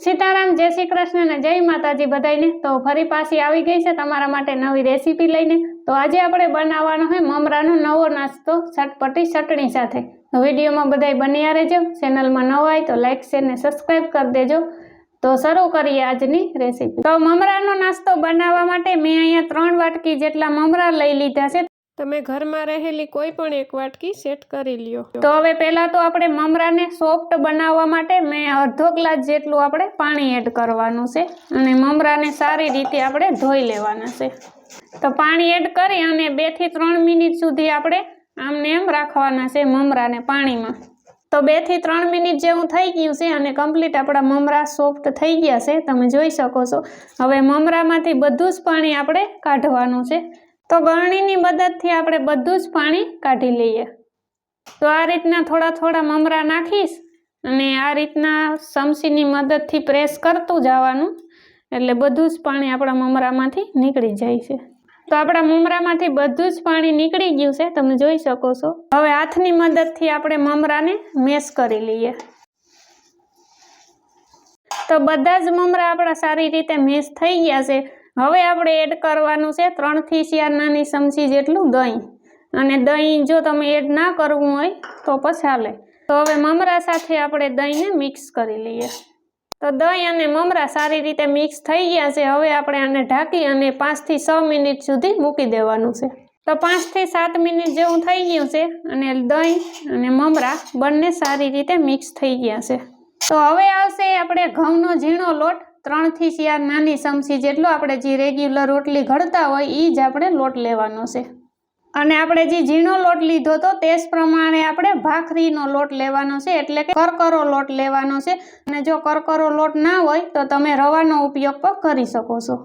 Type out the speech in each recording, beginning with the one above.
सीताराम, जय श्री कृष्ण ने जय माताजी बधाईने। तो फरी पाછી આવી ગઈ છે તમારા માટે નવી રેસીपी લઈને। તો આજે આપણે બનાવવાનો છે મમરાનો નવો નાસ્તો ચટપટી ચટણી સાથે। તો વિડીયોમાં બધાય બન્યા રહેજો। ચેનલમાં નવા હોય તો લાઈક શેર ને સબસ્ક્રાઇબ કરી દેજો। તો શરૂ કરીએ આજની રેસીપી। તો મમરાનો નાસ્તો બનાવવા માટે મેં અહીંયા 3 વાટકી જેટલા મમરા લઈ લીધા છે। તમે ઘરમાં રહેલી કોઈ પણ એક વાટકી સેટ કરી લ્યો। તો હવે પહેલા તો આપણે મમરાને સોફ્ટ બનાવવા માટે મેં અડધો ગ્લાસ જેટલું આપણે પાણી એડ કરવાનું છે અને મમરાને સારી રીતે આપણે ધોઈ લેવાના છે। તો પાણી એડ કરી અને 2 થી 3 મિનિટ સુધી આપણે આમને એમ રાખવાના છે મમરાને પાણીમાં। તો 2 થી 3 મિનિટ જેવું થઈ ગયું છે અને કમ્પ્લીટ આપણા મમરા સોફ્ટ થઈ ગયા છે, તમે જોઈ શકો છો। હવે મમરામાંથી બધું જ પાણી આપણે કાઢવાનું છે। તો ગળણીની મદદથી આપણે બધું જ પાણી કાઢી લઈએ। તો આ રીતના થોડા થોડા મમરા નાખીશ અને આ રીતના ચમચીની મદદથી પ્રેસ કરતું જવાનું, એટલે બધું જ પાણી આપણા મમરામાંથી નીકળી જાય છે। તો આપણા મમરામાંથી બધું જ પાણી નીકળી ગયું છે, તમે જોઈ શકો છો। હવે હાથની મદદથી આપણે મમરાને મેશ કરી લઈએ। તો બધા જ મમરા આપણા સારી રીતે મેશ થઈ ગયા છે। હવે આપણે એડ કરવાનું છે 3 થી 4 નાની ચમચી જેટલું દહીં, અને દહીં જો તમે એડ ના કરવું હોય તો પછી ચાલે। તો હવે મમરા સાથે આપણે દહીંને મિક્સ કરી લઈએ। તો દહીં અને મમરા સારી રીતે મિક્સ થઈ ગયા છે। હવે આપણે આને ઢાંકી અને 5 થી 6 મિનિટ સુધી મૂકી દેવાનું છે। તો 5 થી 7 મિનિટ જેવું થઈ ગયું છે અને દહીં અને મમરા બંને સારી રીતે મિક્સ થઈ ગયા છે। તો હવે આવશે આપણે ઘઉંનો ઝીણો લોટ, 3 થી 4 નાની ચમચી જેટલો આપણે જે રેગ્યુલર રોટલી ઘડતા હોય એ જ આપણે લોટ લેવાનો છે। અને આપણે જે ઝીણો લોટ લીધો તો તે જ પ્રમાણે આપણે ભાખરીનો લોટ લેવાનો છે, એટલે કે કરકરો લોટ લેવાનો છે। અને જો કરકરો લોટ ના હોય તો તમે રવાનો ઉપયોગ પણ કરી શકો છો।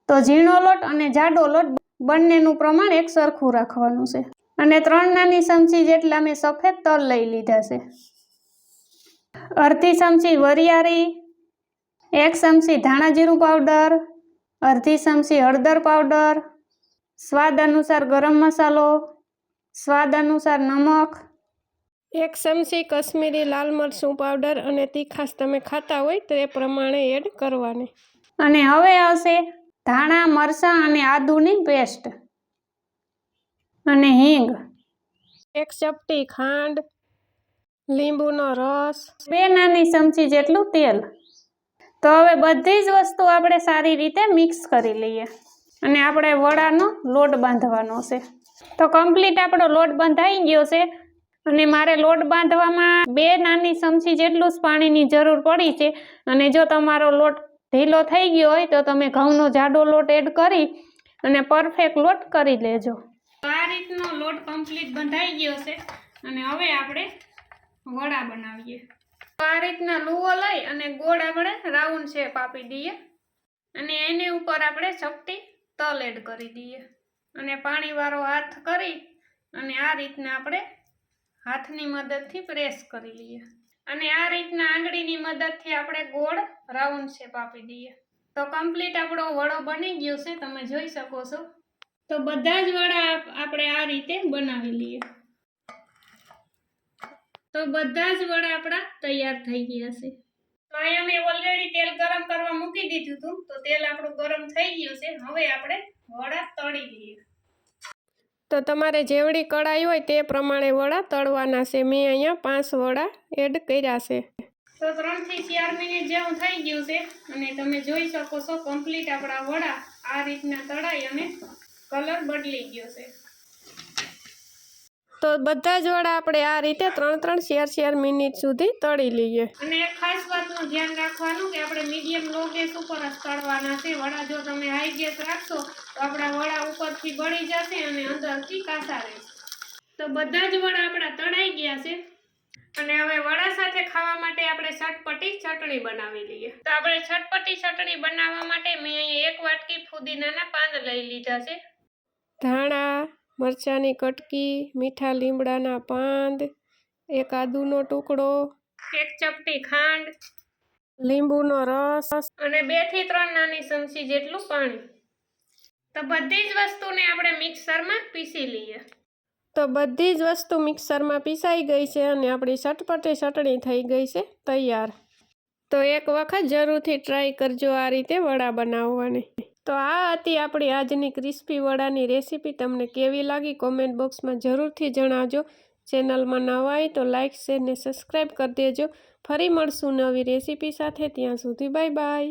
તો ઝીણો લોટ અને જાડો લોટ બંનેનું પ્રમાણ એક સરખું રાખવાનું છે। અને 3 નાની ચમચી જેટલા મેં સફેદ તલ લઈ લીધા છે, અડધી ચમચી વરિયાળી, 1 ચમચી ધાણા જીરું પાવડર, અડધી ચમચી હળદર પાવડર, સ્વાદ અનુસાર ગરમ મસાલો, સ્વાદ અનુસાર નમક, 1 ચમચી કશ્મીરી લાલ મરચું પાવડર, અને તીખાશ તમે ખાતા હોય તો એ પ્રમાણે એડ કરવાની। અને હવે આવશે ધાણા, મરચાં અને આદુની પેસ્ટ, અને હિંગ, 1 ચપટી ખાંડ, લીંબુનો રસ, 2 નાની ચમચી જેટલું તેલ। તો હવે બધી જ વસ્તુ આપણે સારી રીતે મિક્સ કરી લઈએ અને આપણે વડાનો લોટ બાંધવાનો છે। તો કમ્પ્લીટ આપણો લોટ બંધાઈ ગયો છે અને મારે લોટ બાંધવામાં 2 નાની ચમચી જેટલું જ પાણીની જરૂર પડી છે। અને જો તમારો લોટ ઢીલો થઈ ગયો હોય તો તમે ઘઉંનો જાડો લોટ એડ કરી અને પરફેક્ટ લોટ કરી લેજો। આ રીતનો લોટ કમ્પ્લીટ બંધાઈ ગયો છે અને હવે આપણે વડા બનાવીએ। તો આ રીતના લુવો લઈ અને ગોળ આપણે રાઉન્ડ શેપ આપી દઈએ અને એની ઉપર આપણે ચપટી તલ એડ કરી દઈએ અને પાણીવાળો હાથ કરી અને આ રીતના આપણે હાથની મદદથી પ્રેસ કરી લઈએ અને આ રીતના આંગળીની મદદથી આપણે ગોળ રાઉન્ડ શેપ આપી દઈએ। તો કમ્પ્લીટ આપણો વડો બની ગયો છે, તમે જોઈ શકો છો। તો બધા જ વડા આપણે આ રીતે બનાવી લઈએ। તો બધા જ વડા આપણા તૈયાર થઈ ગયા છે। તો અહીંયા મેં ઓલરેડી તેલ ગરમ કરવા મૂકી દીધું હતું, તો તેલ આપણું ગરમ થઈ ગયું છે। હવે આપણે વડા તળી લઈએ। તો તમારે જેવડી કડાઈ હોય તે પ્રમાણે વડા તળવાના છે। મેં અહીંયા 5 વડા એડ કર્યા છે। તો 3 થી 4 મિનિટ જેવું થઈ ગયું છે અને તમે જોઈ શકો છો કમ્પ્લીટ આપણા વડા આ રીતના તળાઈ અને કલર બદલી ગયો છે। તો બધા જ વડા આપણે આ રીતે 3-3, 4-4 મિનિટ સુધી તળી લઈએ। અને એક ખાસ વાતનું ધ્યાન રાખવાનું કે આપણે મીડિયમ લો ગેસ ઉપર જ તળવાના છે। વડા જો તમે હાઈ ગેસ રાખશો તો આપણા વડા ઉપરથી બળી જશે અને અંદરથી કાચા રહેશે। તો બધા જ વડા આપણા તળાઈ ગયા છે અને હવે વડા સાથે ખાવા માટે આપણે ચટપટી ચટણી બનાવી લઈએ। તો આપણે ચટપટી ચટણી બનાવવા માટે મેં અહીંયા 1 વાટકી ફુદીનાના પાન લઈ લીધા છે, ધાણા, મરચાંની કટકી, મીઠા લીમડાના પાંદ, 1 આદુનો ટુકડો, 1 ચપટી ખાંડ, લીંબુનો રસ અને 2 થી 3 નાની ચમચી જેટલું પાણી। તો બધી જ વસ્તુને આપણે મિક્સરમાં પીસી લઈએ। તો બધી જ વસ્તુ મિક્સરમાં પીસાઈ ગઈ છે અને આપણી ચટપટી ચટણી થઈ ગઈ છે તૈયાર। તો એક વખત જરૂરથી ટ્રાય કરજો આ રીતે વડા બનાવવાની. તો આ હતી આપણી આજની ક્રિસ્પી વડાની રેસીપી. તમને કેવી લાગી કોમેન્ટ બોક્સમાં જરૂરથી જણાવજો. ચેનલમાં નવા હોય તો લાઇક, શેર ને સબસ્ક્રાઈબ કરી દેજો. ફરી મળશું નવી રેસીપી સાથે. ત્યાં સુધી બાય બાય.